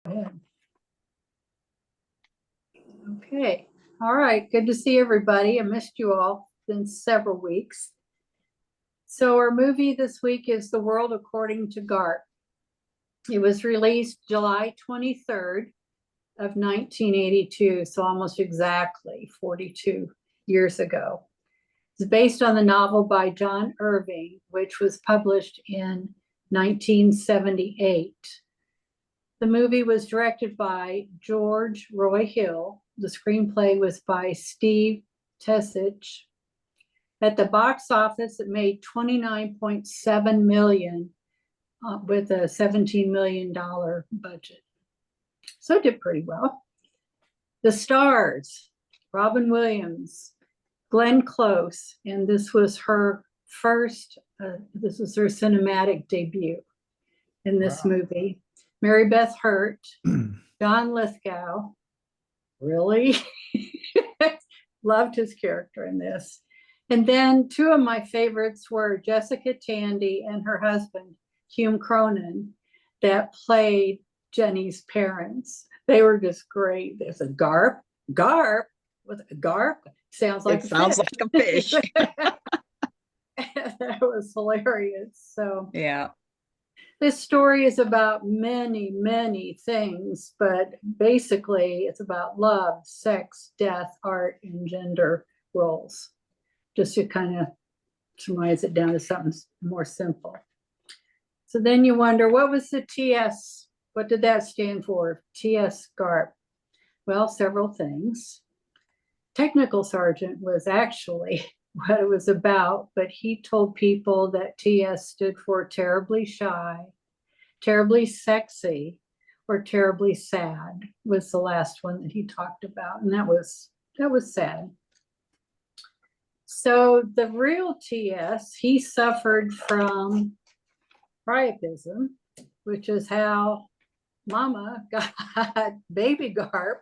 Ahead. Okay. All right. Good to see everybody. I missed you all. It's been several weeks. So our movie this week is The World According to Garp. It was released July 23rd of 1982, so almost exactly 42 years ago. It's based on the novel by John Irving, which was published in 1978. The movie was directed by George Roy Hill. The screenplay was by Steve Tesich. At the box office, it made $29.7 million with a $17 million budget. So it did pretty well. The stars, Robin Williams, Glenn Close, and this was her cinematic debut in this movie. Mary Beth Hurt, John Lithgow, really loved his character in this. And then two of my favorites were Jessica Tandy and her husband, Hume Cronin, that played Jenny's parents. They were just great. There's a Garp. With a Garp sounds like a fish. That was hilarious. So yeah. This story is about many, many things, but basically it's about love, sex, death, art, and gender roles. Just to kind of surmise it down to something more simple. So then you wonder, what was the TS? What did that stand for? TS Garp. Well, several things. Technical Sergeant was actually what it was about, but he told people that TS stood for terribly shy, terribly sexy, or terribly sad was the last one that he talked about, and that was sad. So the real TS, he suffered from priapism, which is how Mama got baby Garp,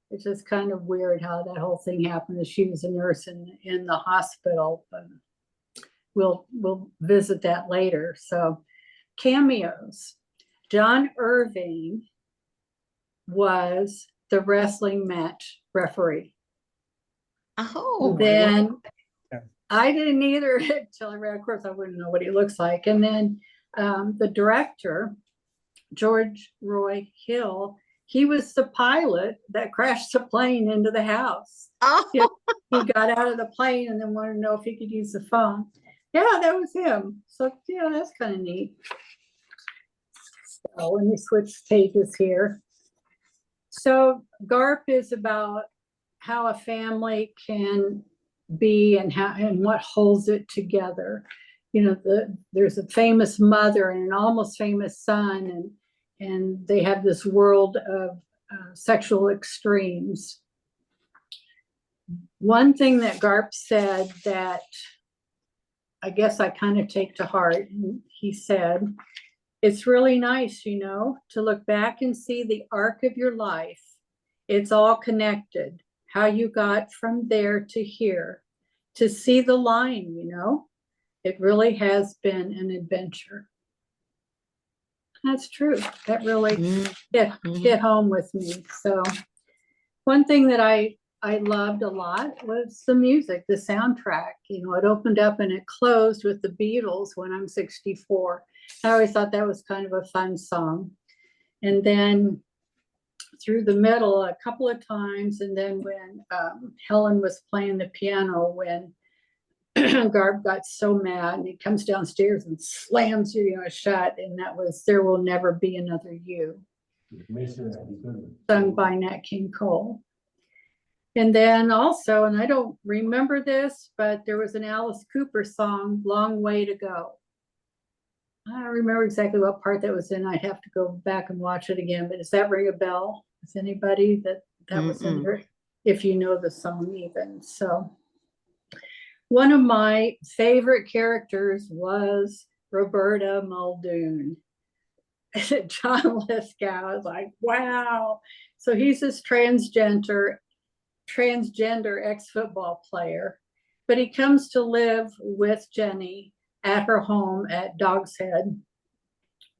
which is kind of weird how that whole thing happened. She was a nurse in the hospital, but we'll visit that later. So cameos. John Irving was the wrestling match referee. Oh. Then I didn't either until I read, of course, I wouldn't know what he looks like. And then the director, George Roy Hill, he was the pilot that crashed the plane into the house. Oh. He got out of the plane and then wanted to know if he could use the phone. Yeah, that was him. So, yeah, that's kind of neat. So let me switch pages here. So Garp is about how a family can be and what holds it together. You know, there's a famous mother and an almost famous son, and they have this world of sexual extremes. One thing that Garp said that I guess I kind of take to heart, he said, "It's really nice, you know, to look back and see the arc of your life. It's all connected, how you got from there to here, to see the line, you know. It really has been an adventure." That's true. That really hit home with me. So one thing that I loved a lot was the music, the soundtrack. You know, it opened up and it closed with the Beatles, When I'm 64. I always thought that was kind of a fun song. And then through the middle a couple of times, and then when Helen was playing the piano, when Garp got so mad and he comes downstairs and slams you shut, and that was There Will Never Be Another You, sung by Nat King Cole. And then also, and I don't remember this, but there was an Alice Cooper song, Long Way to Go. I don't remember exactly what part that was in. I'd have to go back and watch it again, but does that ring a bell? Is anybody that was in there? If you know the song even. So one of my favorite characters was Roberta Muldoon. John Lithgow is like, wow. So he's this transgender ex-football player, but he comes to live with Jenny at her home at Dog's Head.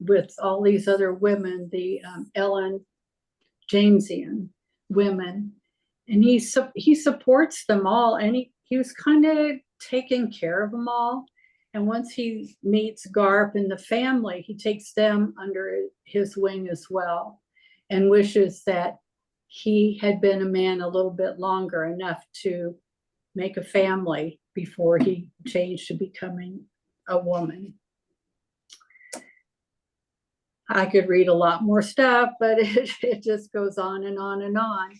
with all these other women, the Ellen Jamesian women, and he supports them all, and he was kind of taking care of them all. And once he meets Garp and the family, he takes them under his wing as well, and wishes that he had been a man a little bit longer, enough to make a family before he changed to becoming a woman. I could read a lot more stuff, but it just goes on and on and on.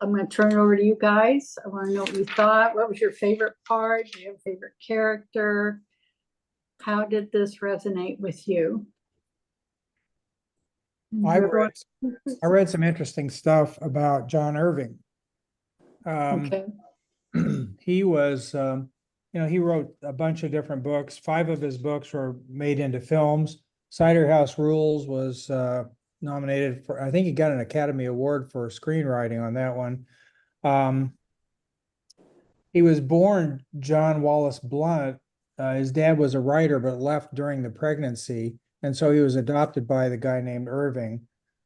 I'm going to turn it over to you guys. I want to know what you thought. What was your favorite part? Do you have a favorite character? How did this resonate with you? I read some interesting stuff about John Irving. Okay. He was, he wrote a bunch of different books. 5 of his books were made into films. Cider House Rules was nominated for, I think he got an Academy Award for screenwriting on that one. He was born John Wallace Blunt. His dad was a writer, but left during the pregnancy. And so he was adopted by the guy named Irving,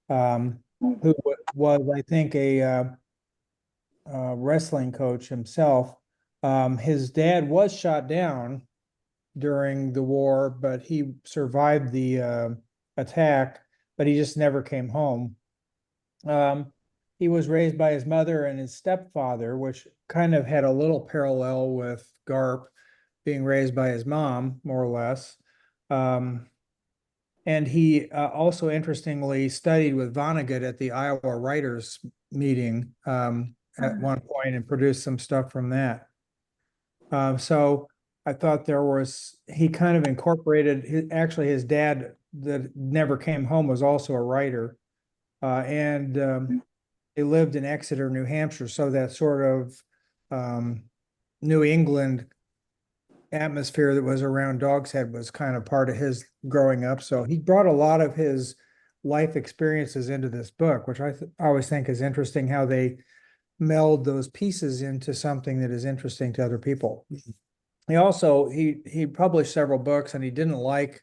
who was, I think, a wrestling coach himself. His dad was shot down during the war, but he survived the attack, but he just never came home. He was raised by his mother and his stepfather, which kind of had a little parallel with Garp being raised by his mom, more or less. And he also, interestingly, studied with Vonnegut at the Iowa Writers Meeting at one point and produced some stuff from that. So I thought he kind of incorporated, his dad that never came home was also a writer. And they lived in Exeter, New Hampshire. So that sort of New England atmosphere that was around Dog's Head was kind of part of his growing up. So he brought a lot of his life experiences into this book, which I always think is interesting, how they meld those pieces into something that is interesting to other people. He also, he published several books, and he didn't like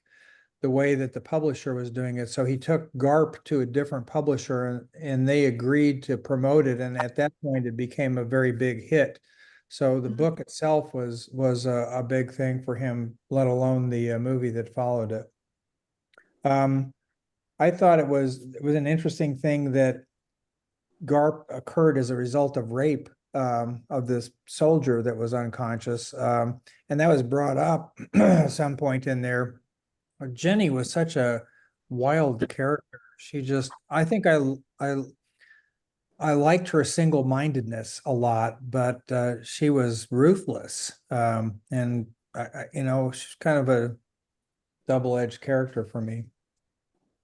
the way that the publisher was doing it. So he took Garp to a different publisher, and they agreed to promote it. And at that point, it became a very big hit. So the book itself was a big thing for him, let alone the movie that followed it. I thought it was an interesting thing that Garp occurred as a result of rape of this soldier that was unconscious. And that was brought up at some point in there. Jenny was such a wild character. She just, I think I liked her single-mindedness a lot, but she was ruthless. And she's kind of a double-edged character for me.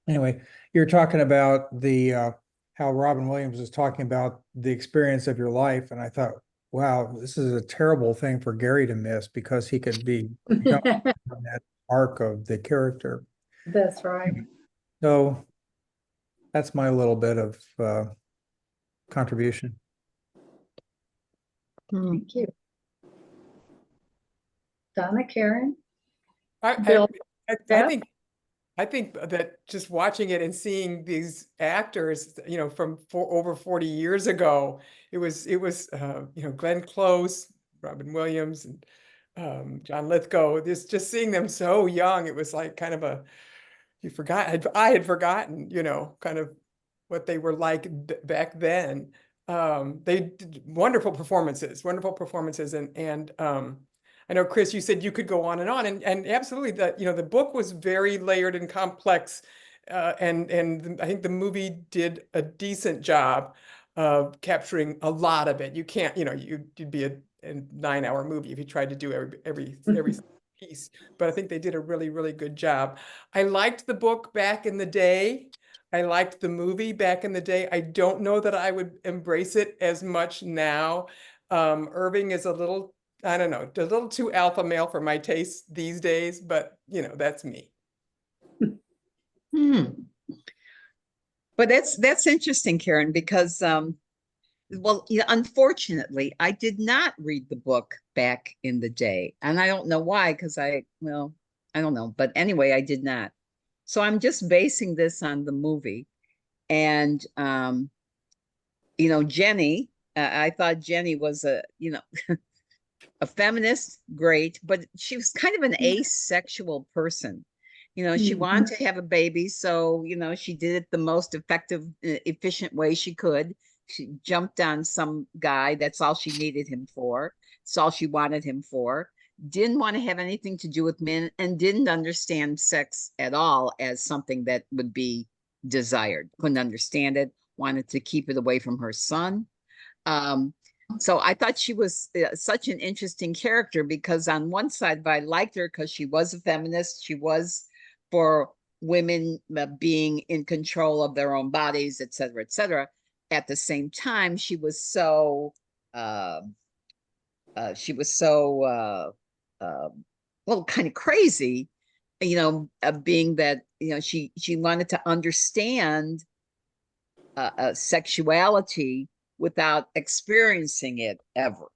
Anyway, you're talking about the how Robin Williams was talking about the experience of your life, and I thought, wow, this is a terrible thing for Gary to miss, because he could be on that arc of the character. That's right. So that's my little bit of contribution. Thank you. Donna, Karen? I Bill? I think that just watching it and seeing these actors, from over 40 years ago, it was Glenn Close, Robin Williams, and John Lithgow. Just seeing them so young, it was like kind of I had forgotten, kind of what they were like back then. They did wonderful performances, and I know, Chris, you said you could go on, and absolutely, the book was very layered and complex, and I think the movie did a decent job of capturing a lot of it. You can't, you'd be a 9-hour movie if you tried to do every piece, but I think they did a really, really good job. I liked the book back in the day. I liked the movie back in the day. I don't know that I would embrace it as much now. Irving is a little, I don't know, a little too alpha male for my taste these days, but that's me. But that's interesting, Karen, because unfortunately, I did not read the book back in the day, and I don't know why, because I don't know, but anyway, I did not. So I'm just basing this on the movie. And, you know, Jenny, I thought Jenny was a feminist, great, but she was kind of an asexual person. You know, she wanted to have a baby, so, you know, she did it the most effective, efficient way she could. She jumped on some guy. That's all she needed him for. That's all she wanted him for. Didn't want to have anything to do with men and didn't understand sex at all as something that would be desired. Couldn't understand it, wanted to keep it away from her son. So I thought she was such an interesting character because on one side, I liked her because she was a feminist. She was for women being in control of their own bodies, et cetera, et cetera. At the same time, she was so well, kind of crazy, you know, being that, you know, she wanted to understand sexuality without experiencing it ever.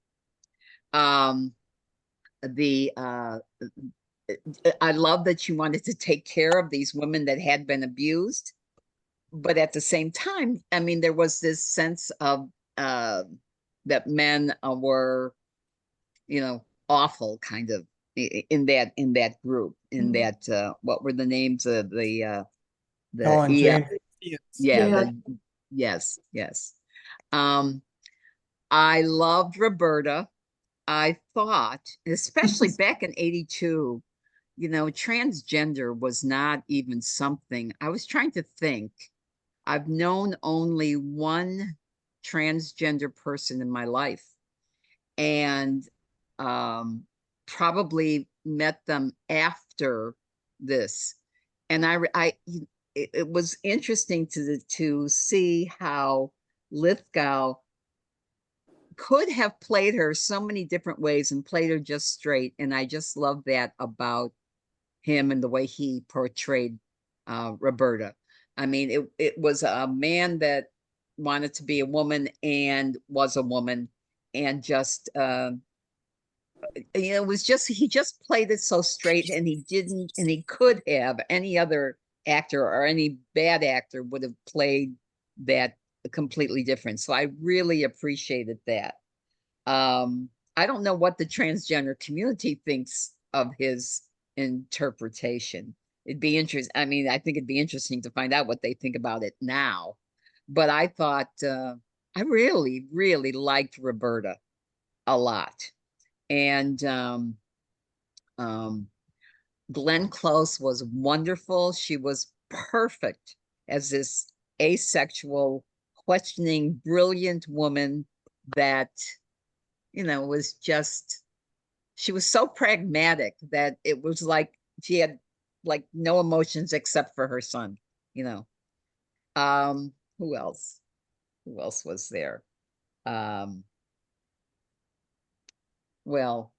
I love that she wanted to take care of these women that had been abused, but at the same time, I mean, there was this sense of that men were, you know, awful kind of in that group, in that what were the names of the Ellen James. yes. I loved Roberta. I thought, especially back in 82, you know, transgender was not even something. I was trying to think. I've known only one transgender person in my life, and probably met them after this. And it was interesting to see how Lithgow could have played her so many different ways and played her just straight. And I just love that about him and the way he portrayed Roberta. I mean, it was a man that wanted to be a woman and was a woman, and just you know, it was just, he just played it so straight, and he could have, any other actor or any bad actor would have played that completely different. So I really appreciated that. I don't know what the transgender community thinks of his interpretation. It'd be interesting. I mean, I think it'd be interesting to find out what they think about it now. But I thought I really, really liked Roberta a lot. And Glenn Close was wonderful. She was perfect as this asexual, questioning, brilliant woman that, you know, was just, she was so pragmatic that it was like she had like no emotions except for her son, you know. Who else? Who else was there? Well,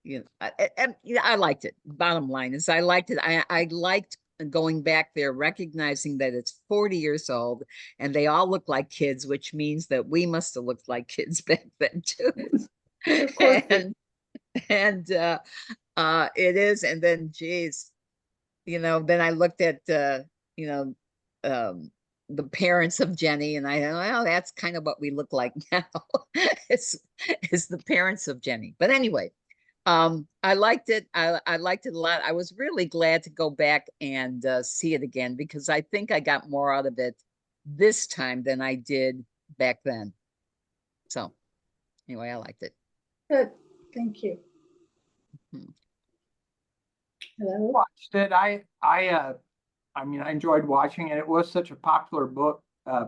you know, I liked it. Bottom line is I liked it. I liked going back there, recognizing that it's 40 years old and they all look like kids, which means that we must have looked like kids back then too. Of course. and it is. And then, geez, you know, then I looked at you know, the parents of Jenny, and I know, well, that's kind of what we look like now. It's the parents of Jenny. But anyway, I liked it. I liked it a lot. I was really glad to go back and see it again, because I think I got more out of it this time than I did back then. So anyway, I liked it. Good, thank you. Hello? Watched it. I mean, I enjoyed watching it. It was such a popular book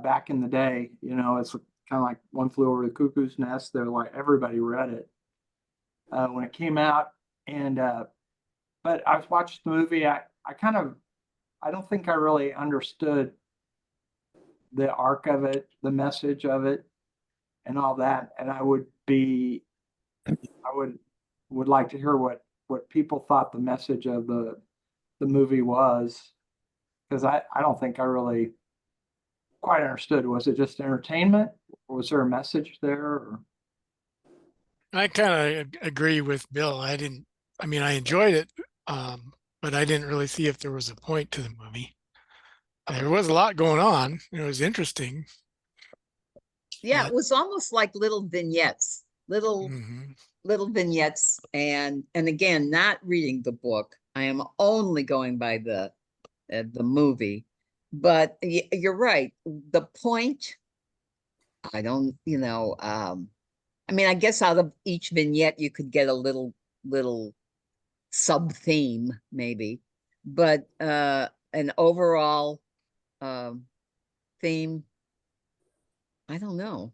back in the day. You know, it's kind of like One Flew Over the Cuckoo's Nest. They're like, everybody read it when it came out. And but I was watching the movie. I don't think I really understood the arc of it, the message of it, and all that. And I would like to hear what people thought the message of the movie was, because I don't think I really quite understood. Was it just entertainment, or was there a message there? Or? I kind of agree with Bill. I enjoyed it. but I didn't really see if there was a point to the movie. There was a lot going on. It was interesting. Yeah, But- it was almost like little vignettes, Mhm. little vignettes. And again, not reading the book. I am only going by the movie. But you're right. The point, I don't, I mean, I guess out of each vignette you could get a little sub theme maybe, but an overall theme, I don't know.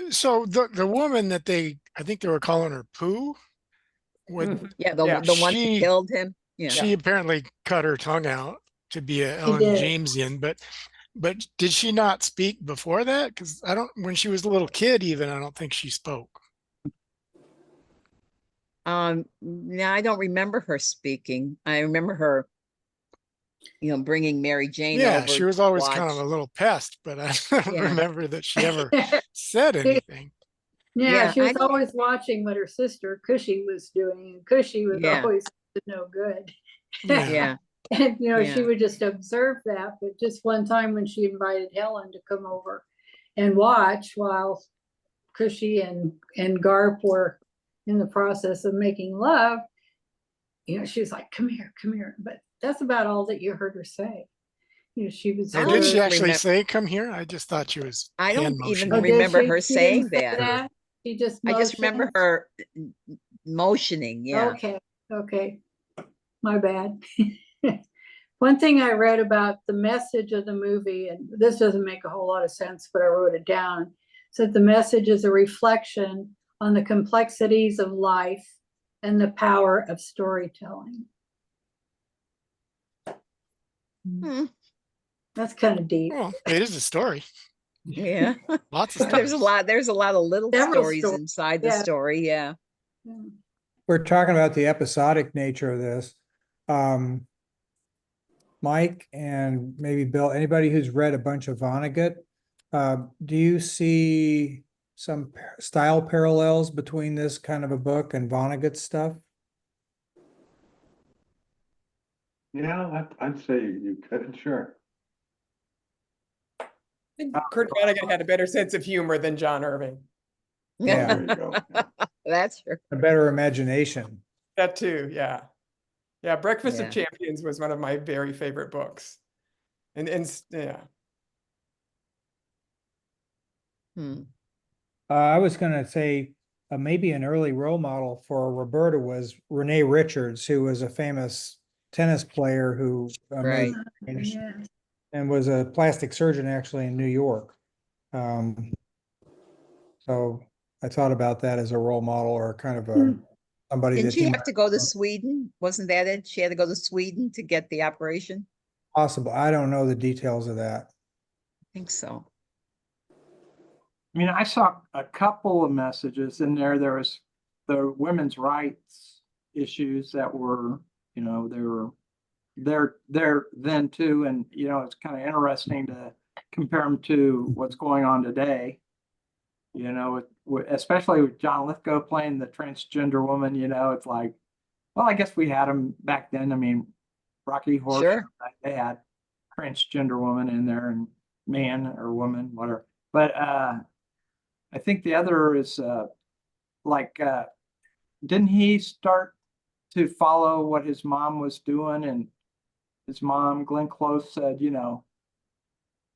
So the woman that I think they were calling her Pooh, would Yeah, Yeah. the one that She- killed him. Yeah. she apparently cut her tongue out to be a Ellen did. Jamesian, but did she not speak before that? Because when she was a little kid, even I don't think she spoke. No, I don't remember her speaking. I remember her, bringing Mary Jane Yeah, over she was to always kind of watch. a little pest, but I don't Yeah. remember that she ever said anything. Yeah, Yeah, she I was don't- always watching what her sister Cushy was doing, and Cushy was Yeah. always no good. Yeah. Yeah. And, she Yeah. would just observe that, but just one time when she invited Helen to come over and watch while Cushy and Garp were in the process of making love, she was like, come here, but that's about all that you heard her say. She was Or I did don't she even actually remember- say, "Come here"? I just thought she was I don't hand even motioning. did remember she? her She didn't saying say that. She just I just remember motioned? her motioning. Yeah. Okay, my bad. One thing I read about the message of the movie, and this doesn't make a whole lot of sense, but I wrote it down, said the message is a reflection on the complexities of life and the power of storytelling. Hmm. That's kind of deep. Well, it is a story. Yeah. Lots of There's stories. there's a lot of little Several stories stories, inside the yeah. story. Yeah. We're talking about the episodic nature of this. Mike and maybe Bill, anybody who's read a bunch of Vonnegut, do you see some style parallels between this kind of a book and Vonnegut stuff? Yeah, I'd say you could, sure. I think Kurt Vonnegut had a better sense of humor than John Irving. Yeah. There you go. Yeah. That's true. A better imagination. That too, yeah. Yeah, Breakfast Yeah. of Champions was one of my very favorite books. And yeah. Hmm. I was gonna say, maybe an early role model for Roberta was Renee Richards, who was a famous tennis player who Right. Yeah. and was a plastic surgeon actually in New York. So I thought about that as a role model or kind of a somebody Didn't that she he have to go to Sweden? Wasn't that it? She had to go to Sweden to get the operation? possible. I don't know the details of that. I think so. I mean, I saw a couple of messages in there. There was the women's rights issues that were, they were there then too. And, it's kind of interesting to compare them to what's going on today. Especially with John Lithgow playing the transgender woman, it's like, well, I guess we had them back then. I mean, Rocky Horror, Sure. they had transgender woman in there and man or woman, whatever. But I think the other is didn't he start to follow what his mom was doing? And his mom, Glenn Close, said,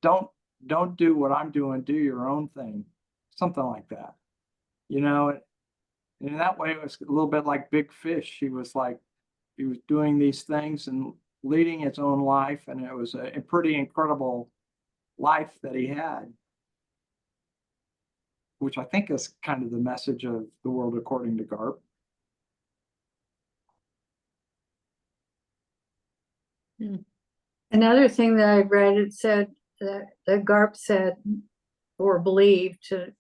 don't do what I'm doing, do your own thing. Something like that. And in that way, it was a little bit like Big Fish. He was doing these things and leading his own life. And it was a pretty incredible life that he had, which I think is kind of the message of The World According to Garp. Another thing that I read, it said that Garp said or believed to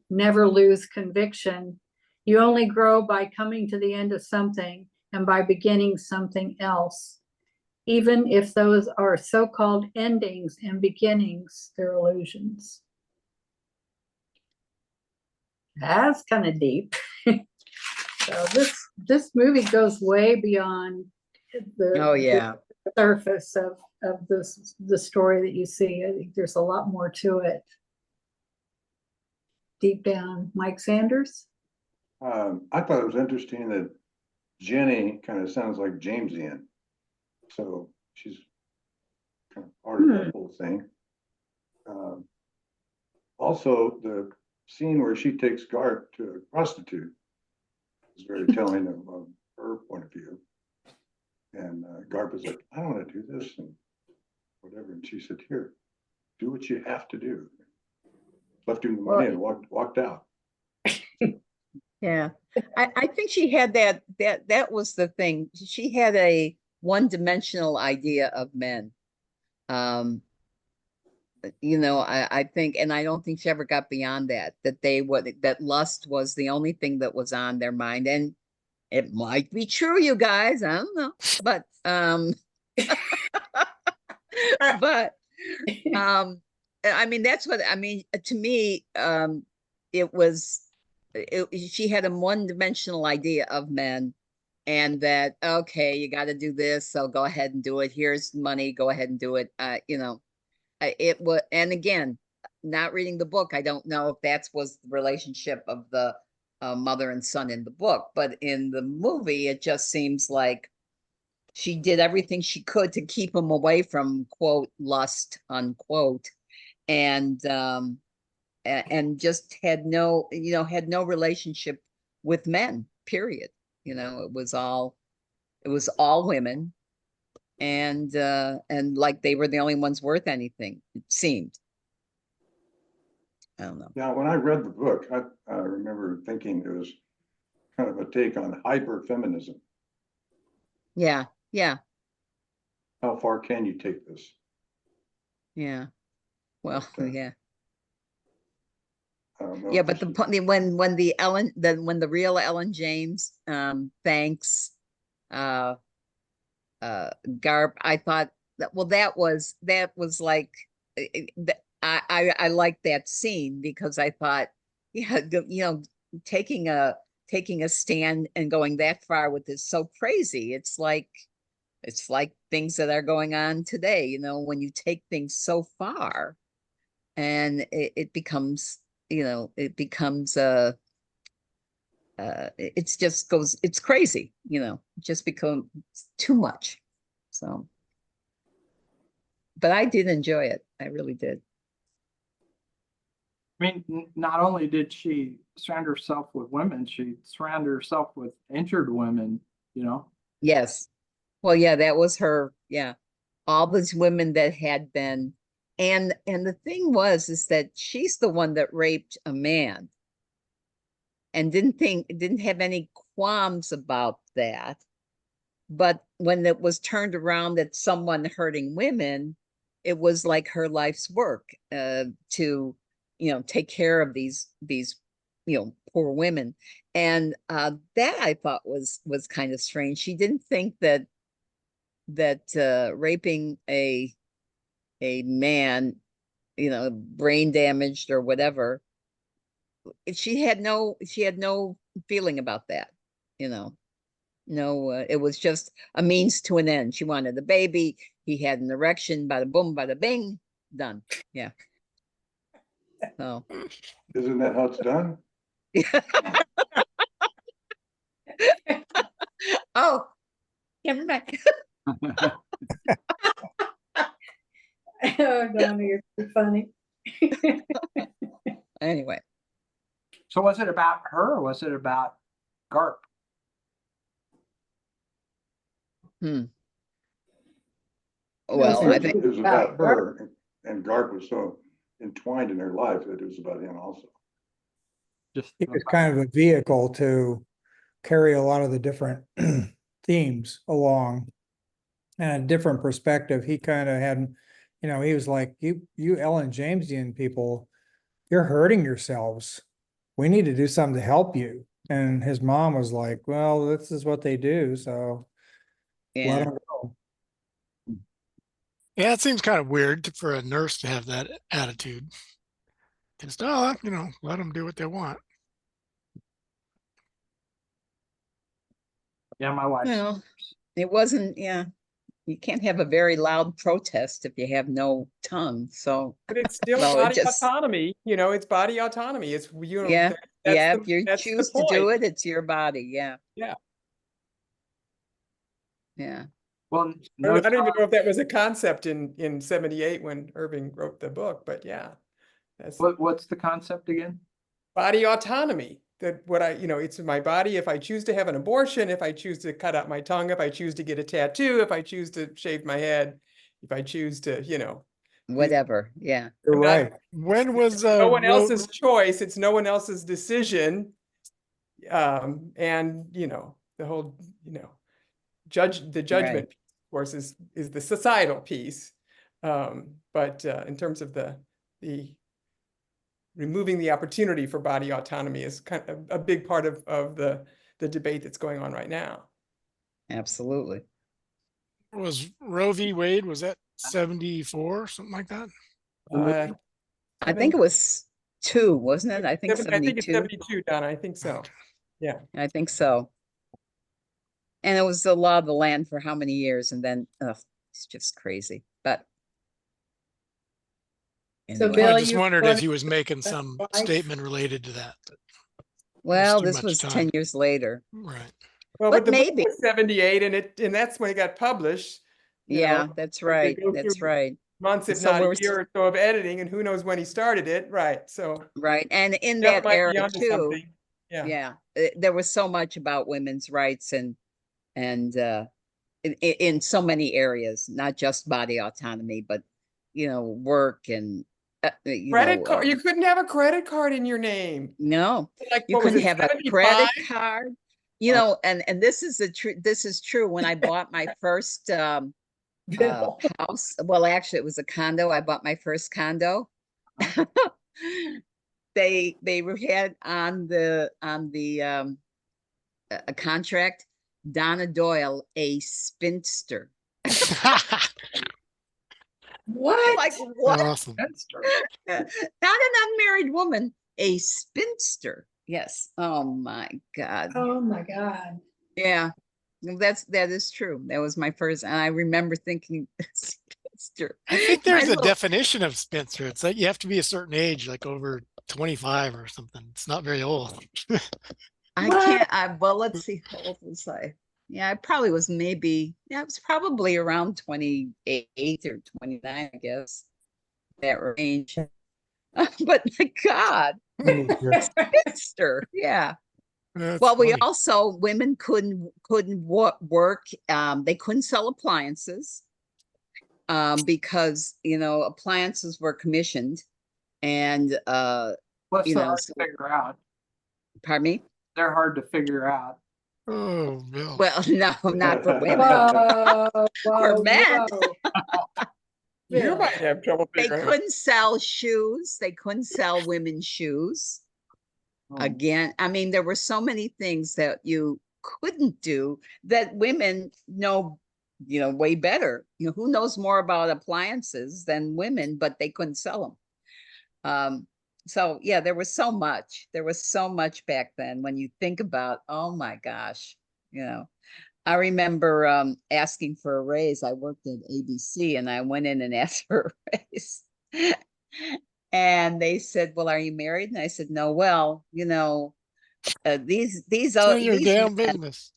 never lose conviction. You only grow by coming to the end of something and by beginning something else. Even if those are so-called endings and beginnings, they're illusions. That's kind of deep. So this movie goes way beyond Oh, yeah. surface of the story that you see. I think there's a lot more to it. Deep down. Mike Sanders? I thought it was interesting that Jenny kind of sounds like Jamesian. So she's kind of part of that whole thing. Also, the scene where she takes Garp to a prostitute is very telling of her point of view. And Garp is like, I don't want to do this and whatever. And she said, here, do what you have to do. Left him the money and walked out. Yeah. I think she had that was the thing. She had a one-dimensional idea of men. You know, I think, and I don't think she ever got beyond that, that lust was the only thing that was on their mind. And it might be true, you guys, I don't know, but but I mean, that's what I mean. To me, she had a one-dimensional idea of men, and that, okay, you got to do this, so go ahead and do it. Here's money, go ahead and do it. You know, it was, and again, not reading the book, I don't know if that was the relationship of the mother and son in the book, but in the movie, it just seems like she did everything she could to keep him away from, quote, lust, unquote, and just had no relationship with men, period. You know, it was all women, and like they were the only ones worth anything, it seemed. I don't know. Yeah, when I read the book, I remember thinking it was kind of a take on hyper feminism. Yeah. How far can you take this? Yeah. Well, yeah. I don't know. Yeah, but when the real Ellen James thanks Garp, I thought that was like I liked that scene, because I thought, yeah, you know, taking a stand and going that far with this so crazy. It's like things that are going on today, you know, when you take things so far, and it becomes, you know, it's crazy, you know, it just becomes too much. So, but I did enjoy it. I really did. I mean, not only did she surround herself with women, she surrounded herself with injured women, you know? Yes. Well, yeah, that was her. Yeah. All these women that had been, and the thing is that she's the one that raped a man and didn't have any qualms about that. But when it was turned around that someone hurting women, it was like her life's work to, you know, take care of these, you know, poor women. And that I thought was kind of strange. She didn't think that raping a man, you know, brain damaged or whatever, she had no feeling about that, you know. No, it was just a means to an end. She wanted a baby. He had an erection. Bada boom, bada bing, done. Yeah. So. Isn't that how it's done? Oh, never mind. Oh, Donna, you're too funny. Anyway. So was it about her, or was it about Garp? Well, I think it was about her, and Garp was so entwined in her life that it was about him also. Just It was kind of a vehicle to carry a lot of the different themes along, and a different perspective. He kind of had, you know, he was like, you Ellen Jamesian people, you're hurting yourselves. We need to do something to help you. And his mom was like, well, this is what they do, so let yeah. them go. Yeah, it seems kind of weird for a nurse to have that attitude. Just, oh, you know, let them do what they want. Yeah, my wife. Well, it wasn't, yeah. You can't have a very loud protest if you have no tongue, so. But it's still Well, it body just- autonomy, it's body autonomy. It's, Yeah, that's yeah, the- if you that's the choose to do point. it, it's your body, yeah. Yeah. Yeah, Well, I don't even know if that was a concept in 78 when Irving wrote the book, but yeah. That's what's the concept again? body autonomy. That it's my body. If I choose to have an abortion, if I choose to cut out my tongue, if I choose to get a tattoo, if I choose to shave my head, if I choose to, whatever, yeah. You're I'm not- right. When was no one Ro- else's choice. It's no one else's decision. And the whole, the judgment, piece, of course, is the societal piece. But in terms of the removing the opportunity for body autonomy is kind of a big part of the debate that's going on right now. Absolutely. was Roe v. Wade? Was that 74 or something like that? I think it was 2, wasn't it? I think I think it's 72. 72, Donna. I think so. Yeah. I think so. And it was the law of the land for how many years? And then, it's just crazy, but. So anyway. Bill, I just you wondered wanna- if he was making some Right. statement related to that. Well, too this much was time. 10 years later. Right. Well, But but the book maybe. was 78, and that's when it got published. Yeah, that's they right. go That's through- right. Months, if So not we're a year or so of editing, and who knows when he started it. Right. So Right. And in Jeff that might be era onto too, something. Yeah. yeah, there was so much about women's rights and in so many areas, not just body autonomy, but work and Credit card. You couldn't have a credit card in your name. no, Like, you what was couldn't it, have a 75? credit card. And this is true. When I bought my first house, well, actually, it was a condo. I bought my first condo. They had on the a contract, Donna Doyle, a spinster. What? Like what? Awesome. Not an unmarried woman, a spinster. Yes. Oh my God. Oh my God. Yeah. That is true. That was my first, and I remember thinking, spinster. I think there's My a little- definition of spinster. It's like you have to be a certain age, like over 25 or something. It's not very old. I What? can't. Well, let's see. How old was I? Yeah, I probably was maybe. Yeah, it was probably around 28 or 29, I guess, that range. But my God, spinster. Yeah. That's Well, we funny. also women couldn't work. They couldn't sell appliances because appliances were commissioned, and Plus, you they're know, hard so- to figure out. pardon me. They're hard to figure out. Oh, Bill. Well, no, not for women. Whoa, whoa, men. whoa. You Bill. might have trouble They figuring out. couldn't sell shoes. They couldn't sell women's shoes. Again, I mean, there were so many things that you couldn't do that women know, way better. Who knows more about appliances than women, but they couldn't sell them. So yeah, there was so much. There was so much back then when you think about, oh my gosh, I remember asking for a raise. I worked at ABC and I went in and asked for a raise. And they said, well, are you married? And I said, no. Well, these It's are none of your these damn men- business.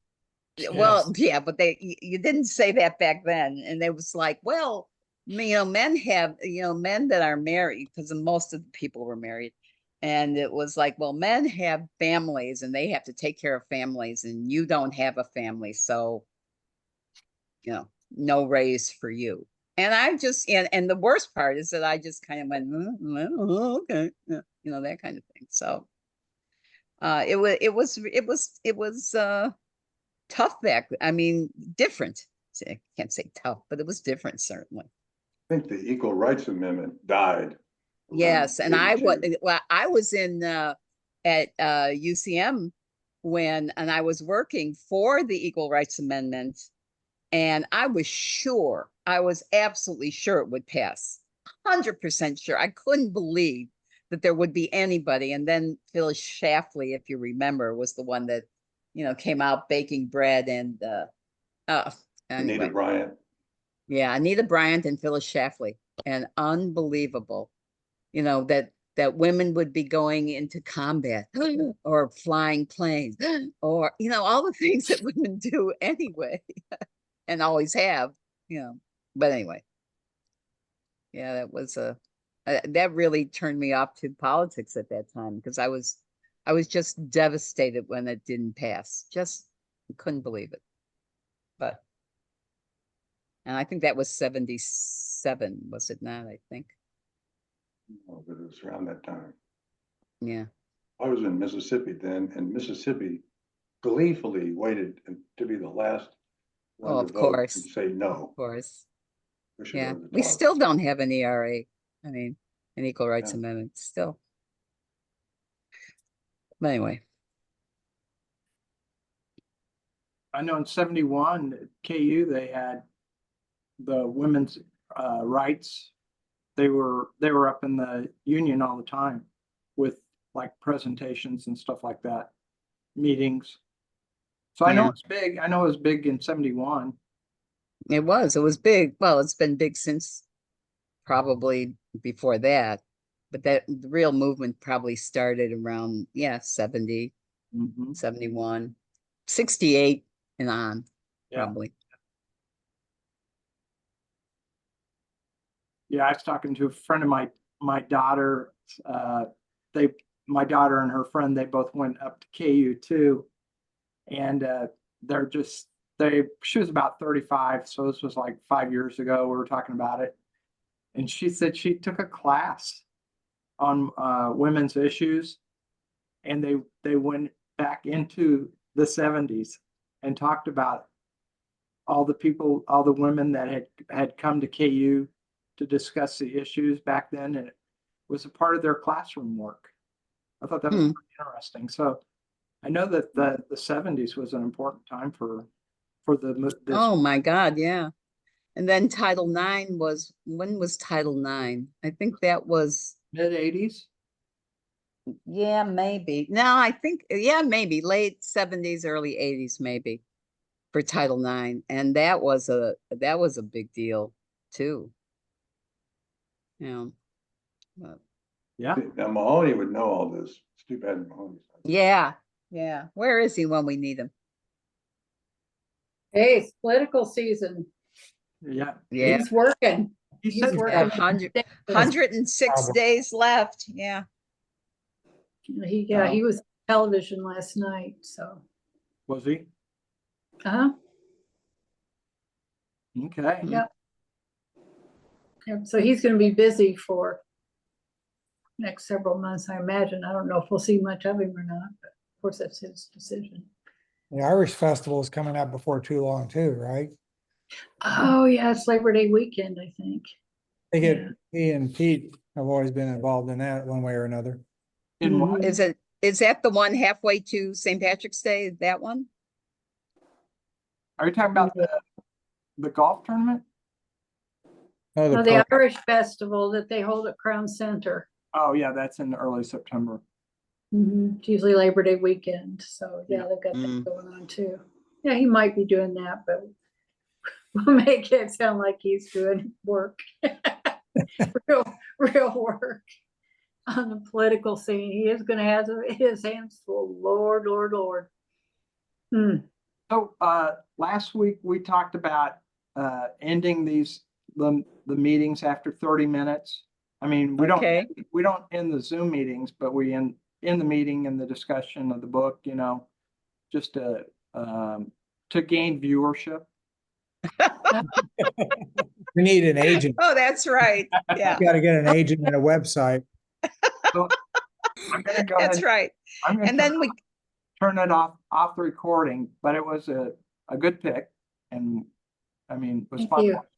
well, yeah, but you didn't say that back then. And they was like, well, men have, men that are married, because most of the people were married. And it was like, well, men have families and they have to take care of families, and you don't have a family. So, no raise for you. And I just, and the worst part is that I just kind of went, okay, that kind of thing. So, it was tough back. I mean, different. I can't say tough, but it was different, certainly. I think the Equal Rights Amendment died. around Yes, and I 82. was in at UCM and I was working for the Equal Rights Amendment, and I was absolutely sure it would pass. 100% sure. I couldn't believe that there would be anybody. And then Phyllis Schlafly, if you remember, was the one that came out baking bread, and Anita Anyway, Bryant. yeah, Anita Bryant and Phyllis Schlafly, and unbelievable, you know, that women would be going into combat or flying planes or, you know, all the things that women do anyway and always have, you know. But anyway, yeah, that was that really turned me off to politics at that time because I was just devastated when it didn't pass. Just couldn't believe it. But and I think that was 77, was it not? I think. Oh, but it was around that time. Yeah. I was in Mississippi then, and Mississippi gleefully waited to be the last Oh, one of to vote course. and say no. Of course. We should Yeah. go to the We top. still don't have an ERA. I mean, an equal rights Yeah. amendment still. But anyway. I know in 71 at KU, they had the women's rights. They were up in the union all the time with like presentations and stuff like that, meetings. So I know Yeah. it's big. I know it was big in 71. It was big. Well, it's been big since probably before that. But that the real movement probably started around, 70, Mhm. 71, 68 and on, Yeah. probably. Yeah, I was talking to a friend of my daughter. My daughter and her friend, they both went up to KU too. And she was about 35. So this was like 5 years ago. We were talking about it. And she said she took a class on women's issues. And they went back into the 70s and talked about all the women that had come to KU to discuss the issues back then, and it was a part of their classroom work. I thought that was pretty interesting. So I know that the 70s was an important time for this. Oh my God, yeah. And then Title IX when was Title IX? I think that was, mid 80s. yeah, maybe. No, I think, yeah, maybe late 70s, early 80s, maybe for Title IX. And that was a big deal too. Yeah. But Yeah. Now Mahoney would know all this. It's too bad Mahoney's not. yeah. Yeah. Where is he when we need him? Hey, it's political season. Yeah. Yeah. He's working. He He's said working. 106 days left. Yeah. He was on television last night, so. Was he? Uh-huh. Okay. Yep. Yep, so he's gonna be busy for next several months, I imagine. I don't know if we'll see much of him or not, but of course that's his decision. The Irish Festival is coming up before too long too, right? Oh, yeah, it's Labor Day weekend, I think. Yeah. He and Pete have always been involved in that one way or another. In what? Is that the one halfway to St. Patrick's Day? That one? Are you talking about the golf tournament? Oh, No, the Irish Festival that they hold at Crown Center. Oh yeah, that's in early September. It's usually Labor Day weekend, so yeah, they've got that Mm. going on too. Yeah, he might be doing that, but we'll make it sound like he's doing work. real work on the political scene. He is gonna have his hands full. Lord. So last week we talked about ending the meetings after 30 minutes. I mean, we don't end the Zoom meetings, but we end the meeting and the discussion of the book, you know, just to gain viewership. We need an agent. Oh, that's right. Yeah, You got to get an agent and a website. So I'm gonna go that's ahead. right. I'm gonna And then we, turn it off the recording, but it was a good pick, and I mean, it was Thank fun you. watching